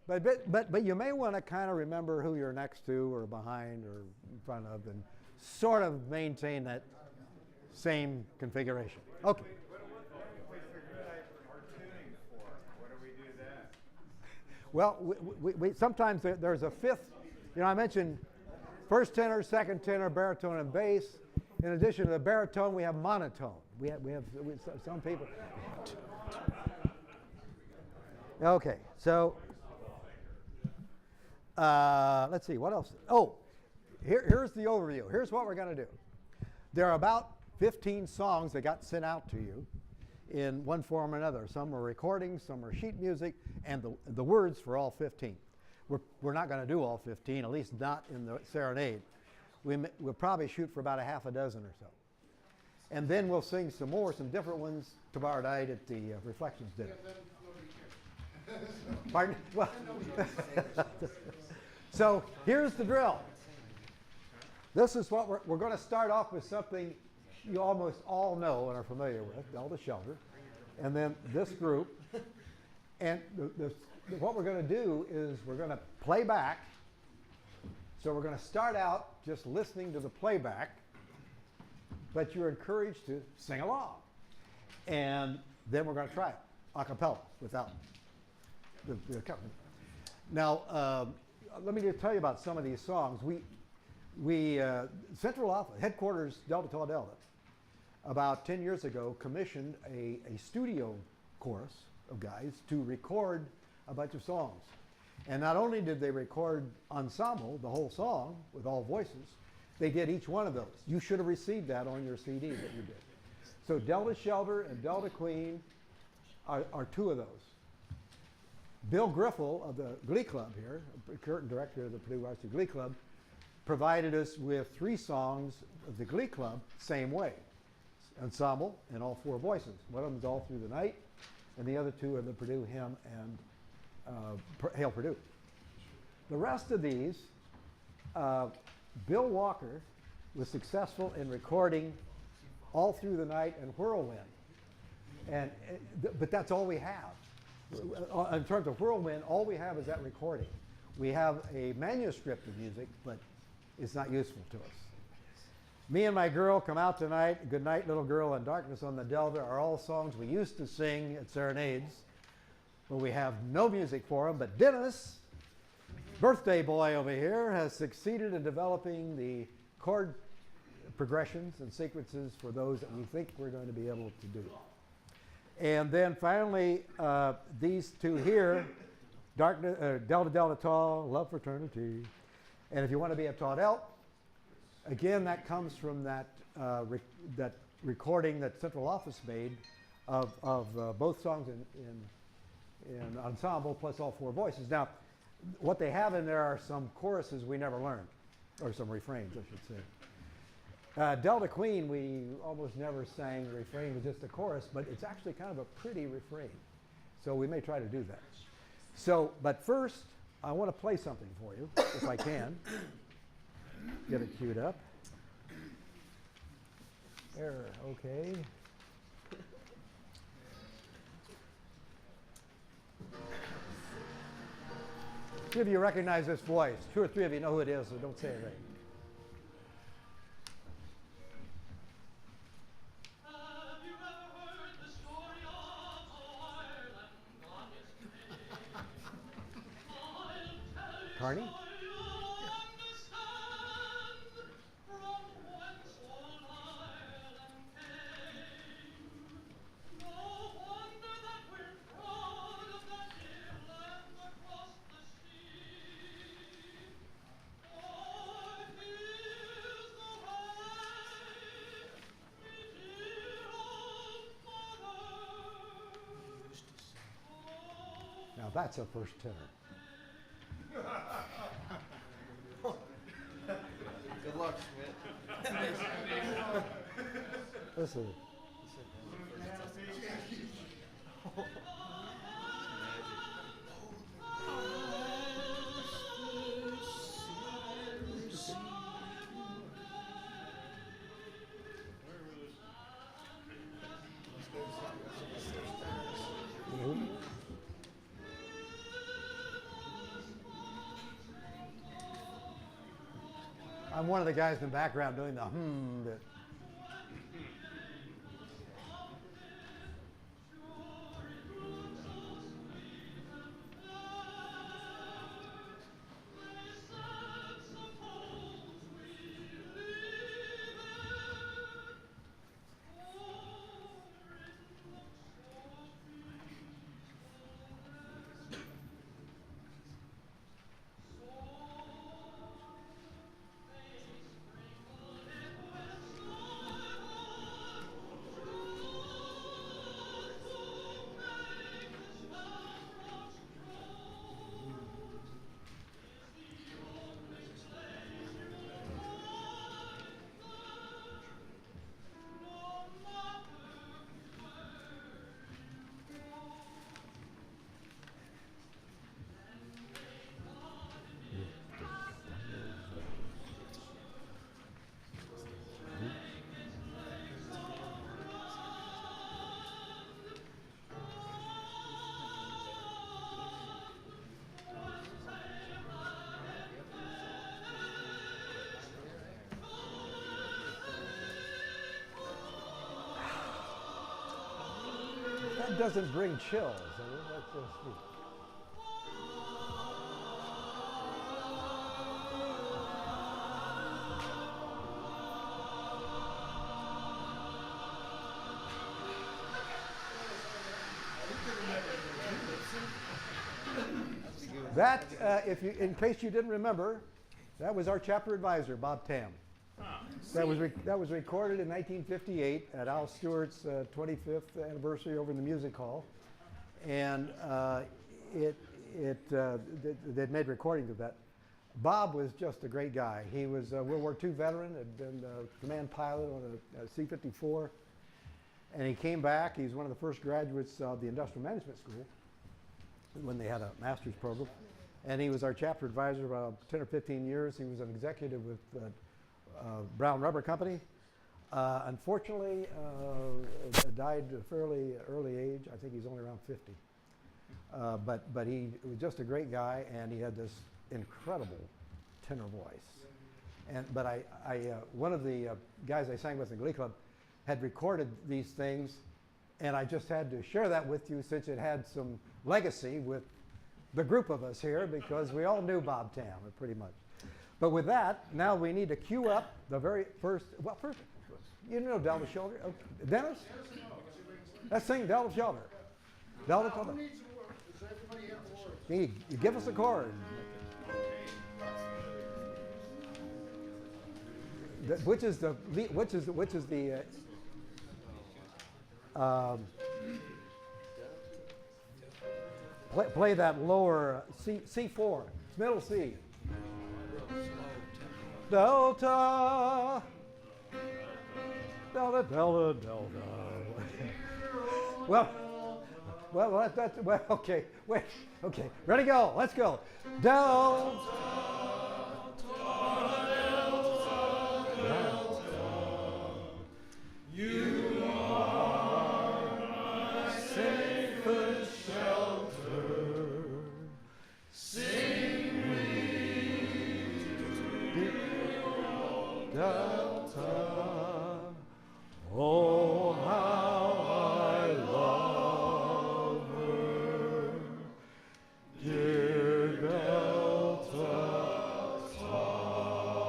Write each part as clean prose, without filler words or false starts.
But you may want to kind of remember who you're next to or behind or in front of and sort of maintain that same configuration. Okay. If we forget our tuning fork, what do we do then? Well, sometimes there's a fifth. You know, I mentioned first tenor, second tenor, baritone, and bass. In addition to the baritone, we have monotone. We have some people. Okay, so let's see, what else? Oh, here's the overview. Here's what we're going to do. There are about 15 songs that got sent out to you in one form or another. Some are recordings, some are sheet music, and the words for all 15. We're not going to do all 15, at least not in the serenade. We'll probably shoot for about a half a dozen or so. And then we'll sing some more, some different ones tomorrow night at the Reflections dinner. Pardon? Well, so here's the drill. This is what we're going to start off with something you almost all know and are familiar with, Delta Shelter, and then this group. And what we're going to do is we're going to play back. So we're going to start out just listening to the playback, but you're encouraged to sing along. And then we're going to try it a cappella without the accompaniment. Now, let me just tell you about some of these songs. We Central Office, headquarters, Delta Tau Delta, about 10 years ago, commissioned a studio chorus of guys to record a bunch of songs. And not only did they record ensemble, the whole song, with all voices, they did each one of those. You should have received that on your CD that you did. So Delta Shelter and Delta Queen are two of those. Bill Griffel of the Glee Club here, current director of the Purdue Varsity Glee Club, provided us with 3 songs of the Glee Club, same way. Ensemble and all 4 voices. One of them is All Through the Night, and the other 2 are the Purdue Hymn and Hail Purdue. The rest of these, Bill Walker was successful in recording All Through the Night and Whirlwind. But that's all we have. In terms of Whirlwind, all we have is that recording. We have a manuscript of music, but it's not useful to us. Me and My Girl, Come Out Tonight, Good Night Little Girl, and Darkness on the Delta are all songs we used to sing at serenades, but we have no music for them. But Dennis, birthday boy over here, has succeeded in developing the chord progressions and sequences for those that we think we're going to be able to do. And then finally, these 2 here, Delta Delta Tau, Love Fraternity. And if you want to be a Taudelt, again, that comes from that recording that Central Office made of both songs in ensemble plus all 4 voices. Now, what they have in there are some choruses we never learned, or some refrains, I should say. Delta Queen, we almost never sang the refrain with just a chorus, but it's actually kind of a pretty refrain. So we may try to do that. So, but first, I want to play something for you, if I can. Get it queued up. There, okay. Two of you recognize this voice. 2 or 3 of you know who it is, so don't say it right. Carney? Now that's a first tenor. Good luck, Schmidt. Listen. I'm one of the guys in the background doing the bit. That doesn't bring chills. I mean, that's just neat. That, in case you didn't remember, that was our chapter advisor, Bob Tam. That was recorded in 1958 at Al Stewart's 25th anniversary over in the Music Hall, and they'd made recordings of that. Bob was just a great guy. He was a World War II veteran, had been a command pilot on a C-54, and he came back. He's one of the first graduates of the Industrial Management School when they had a master's program, and he was our chapter advisor for about 10 or 15 years. He was an executive with Brown Rubber Company. Unfortunately, died at a fairly early age. I think he's only around 50. But he was just a great guy, and he had this incredible tenor voice. But one of the guys I sang with in the Glee Club had recorded these things, and I just had to share that with you since it had some legacy with the group of us here, because we all knew Bob Tam pretty much. But with that, now we need to cue up the very first, you know Delta Shelter? Okay. Dennis? Let's sing Delta Shelter. Delta Shelter. Who needs the word? Does everybody have the word? You give us a chord. Which is the play that lower C4, middle C. Delta, Delta, Delta, Delta. Okay, wait, okay, ready, go, let's go. Delta, you are my safest shelter. Sing me Delta, oh how I love her, dear Delta star.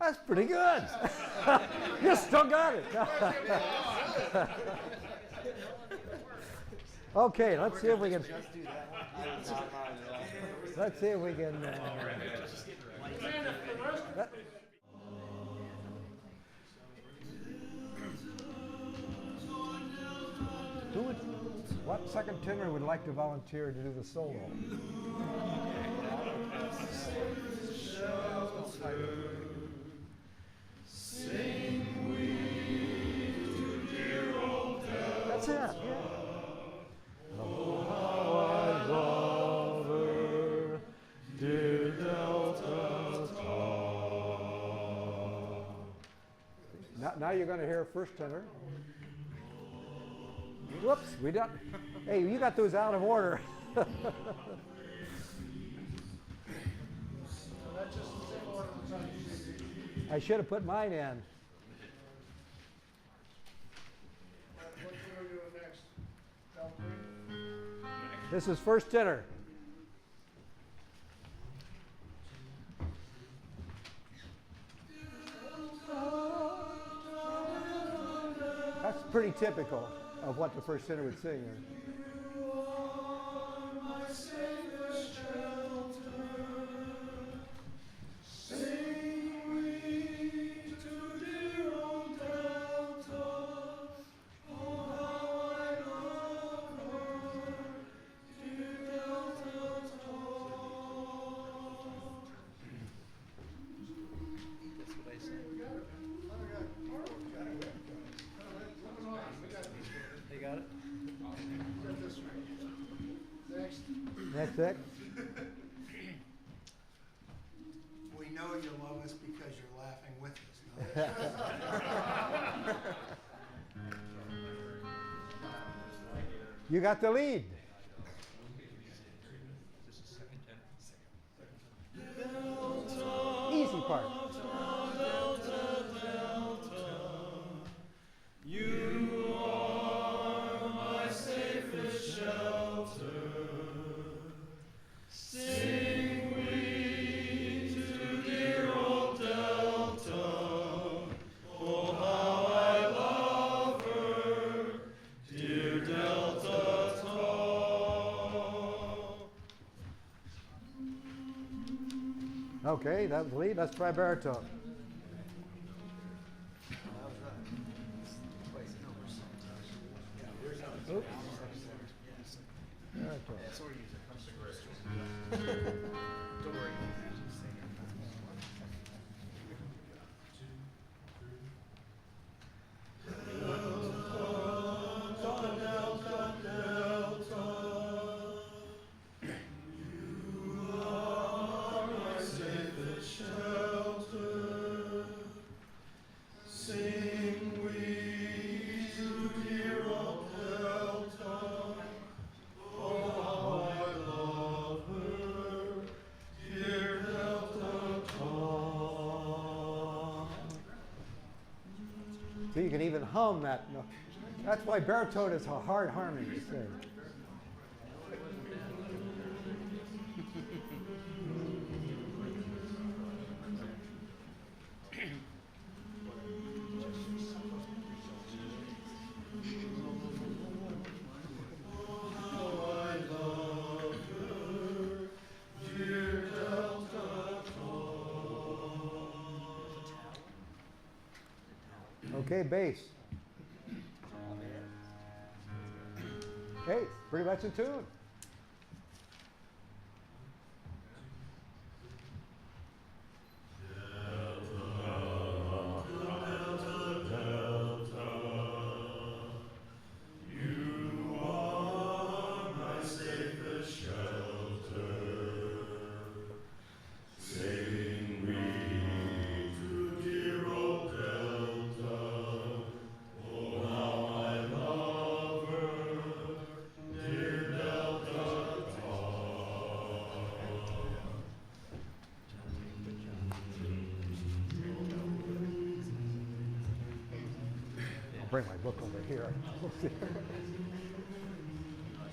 That's pretty good. You still got it. Okay, let's see if we can. Let's see if we can. What second tenor would like to volunteer to do the solo? That's it. Yeah. Oh, how I love her, dear Delta star. Now you're going to hear first tenor. Whoops, we got. Hey, you got those out of order. That just I should have put mine in. What are we doing next? Valkyrie? This is first tenor. That's pretty typical of what the first tenor would sing. That's what I said. They got it? Next. Next, Vic. We know you love us because you're laughing with us. No? You got the lead. Easy part. Okay, that was the lead. Let's try baritone. Oops. Baritone. That's what we're using. Don't worry. So you can even hum that note. That's why baritone is a hard harmony to sing. Okay, bass. Hey, pretty much in tune. Bring my book over here.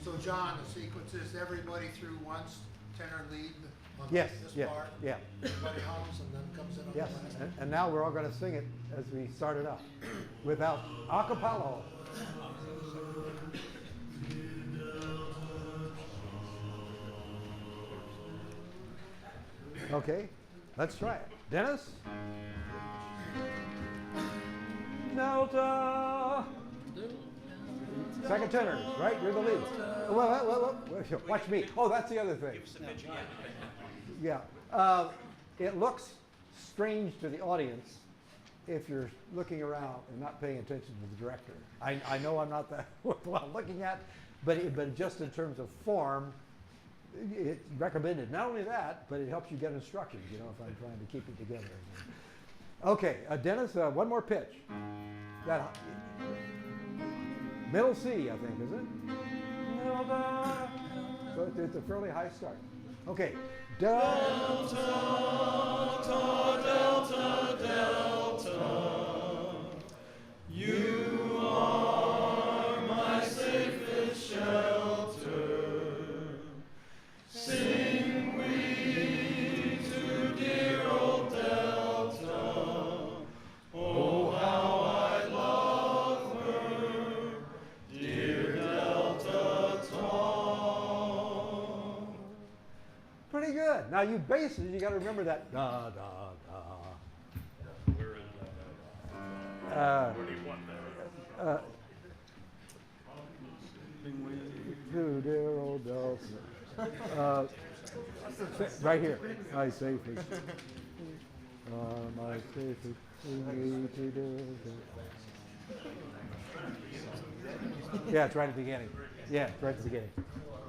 So John, the sequence is everybody through once, tenor lead on Yes, this yeah, part. yeah. Everybody hums and then comes in on Yes, the last. and now we're all going to sing it as we started out without a cappella. Okay, let's try it. Dennis? Delta. Second tenor, right? You're the lead. Well, watch me. Oh, that's the other thing. Yeah. It looks strange to the audience if you're looking around and not paying attention to the director. I know I'm not that well looking at, but just in terms of form, it's recommended. Not only that, but it helps you get instructions, you know, if I'm trying to keep it together. Okay, Dennis, one more pitch. That middle C, I think, is it? So it's a fairly high start. Okay. Delta, delta, delta. You are my safest shelter. Sing we to dear old Delta. Oh, how I love her, dear Delta Tom. Pretty good. Now you basses, you got to remember that da da da. Where do you want that? To dear old Delta. Right here. My safety. My safety. To Delta. Yeah, it's right at the beginning. Yeah, it's right at the beginning.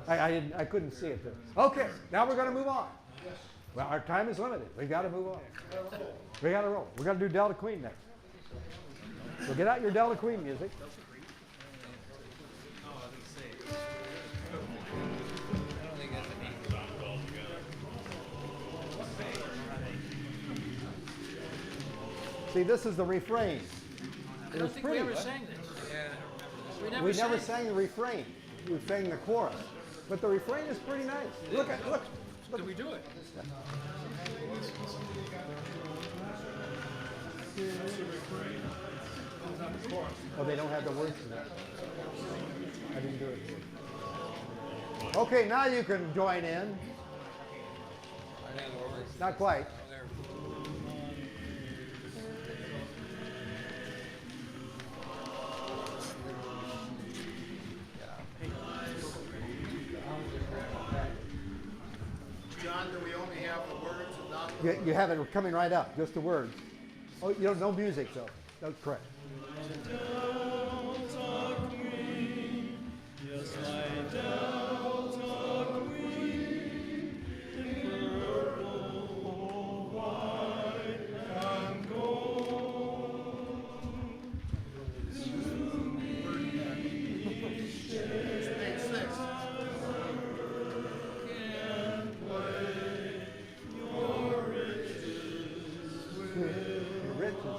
I couldn't see it there. Okay, now we're going to move on. Well, our time is limited. We got to move on. We got to roll. We're going to do Delta Queen next. So get out your Delta Queen music. See, this is the refrain. I don't think we ever sang this. We never sang the refrain. We sang the chorus. But the refrain is pretty nice. Look. Did we do it? Oh, they don't have the words to that. I didn't do it. Okay, now you can join in. Not quite. John, do we only have the words and not You have it coming right up, just the words. Oh, you don't, no music though. That's correct.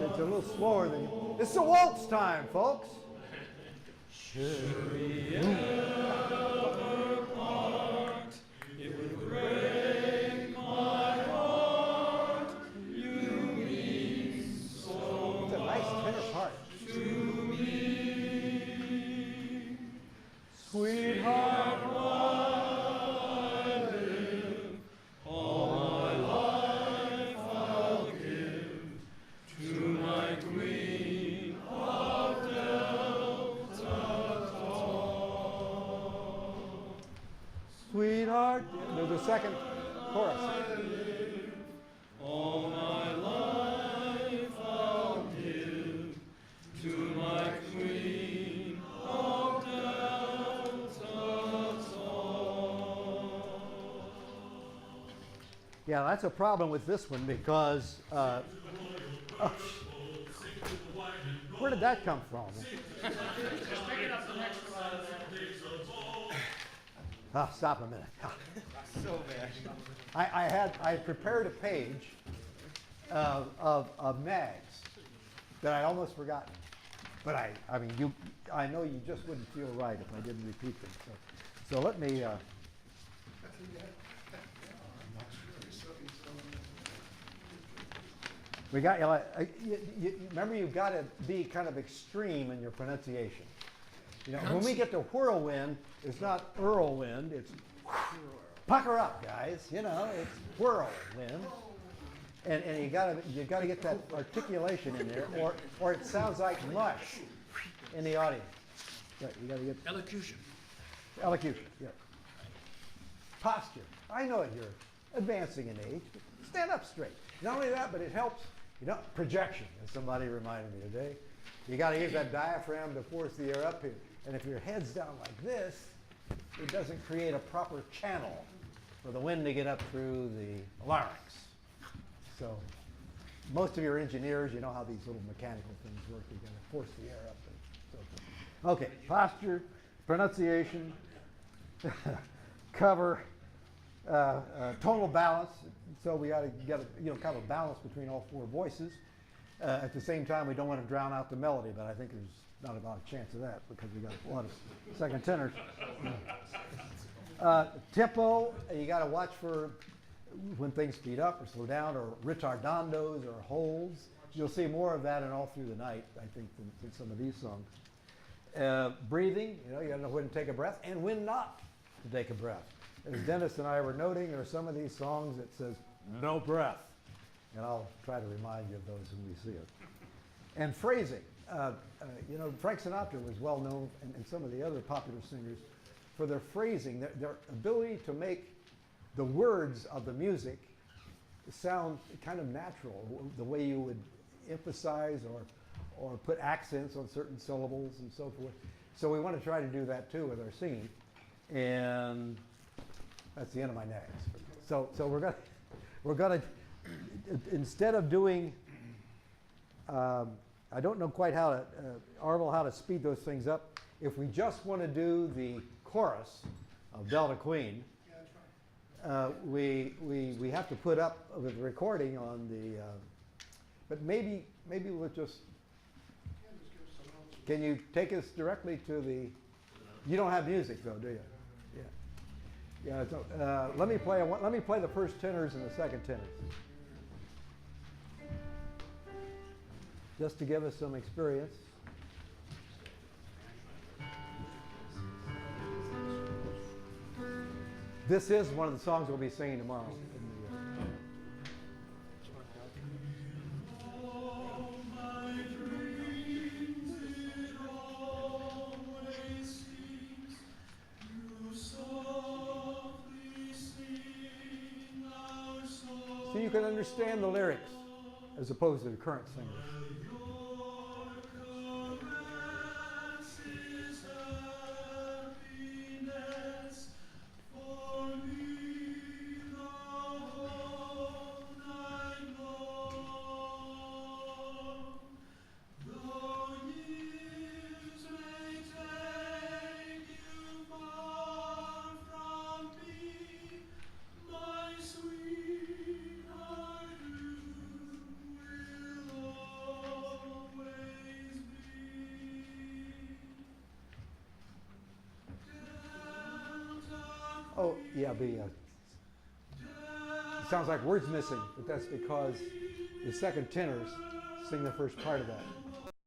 It's a little slower than you. It's the waltz time, folks. It's a nice tenor part. Sweetheart, sweetheart. There's a second chorus. All my life I'll give to my queen of Delta song. Yeah, that's a problem with this one because where did that come from? Stop a minute. So bad. I prepared a page of mags that I'd almost forgotten. But I know you just wouldn't feel right if I didn't repeat them. So let me. We got remember you've got to be kind of extreme in your pronunciation. You know, when we get to whirlwind, it's not whirlwind, it's pucker up, guys. You know, it's whirlwind, and you gotta get that articulation in there, or it sounds like mush in the audience. Right, you gotta get Elocution. elocution. Yeah. Posture. I know you're advancing in age, but stand up straight. Not only that, but it helps. You know, projection, as somebody reminded me today. You got to use that diaphragm to force the air up here. And if your head's down like this, it doesn't create a proper channel for the wind to get up through the larynx. So most of your engineers, you know how these little mechanical things work. You're going to force the air up. And so forth. Okay, posture, pronunciation, cover, tonal balance. So we got to get kind of a balance between all four voices. At the same time, we don't want to drown out the melody, but I think there's not a lot of chance of that because we got a lot of second tenors. Tempo, you got to watch for when things speed up or slow down, or ritardandos or holds. You'll see more of that in All Through the Night, I think, than some of these songs. Breathing, you got to know when to take a breath and when not to take a breath. As Dennis and I were noting, there are some of these songs that says no breath, and I'll try to remind you of those when we see it. And phrasing, Frank Sinatra was well known, and some of the other popular singers, for their phrasing, their ability to make the words of the music sound kind of natural, the way you would emphasize or put accents on certain syllables and so forth. So we want to try to do that too with our singing. And that's the end of my nags. So we're gonna instead of doing, I don't know quite how to, Arvel, how to speed those things up. If we just want to do the chorus of Delta Queen, we have to put up with the recording on the, but maybe we'll just, can you take us directly to the, you don't have music though, do you? Yeah. So, let me play the first tenors and the second tenors, just to give us some experience. This is one of the songs we'll be singing tomorrow. So you can understand the lyrics as opposed to the current singers. Oh, yeah, it sounds like words missing, but that's because the second tenors sing the first part of that.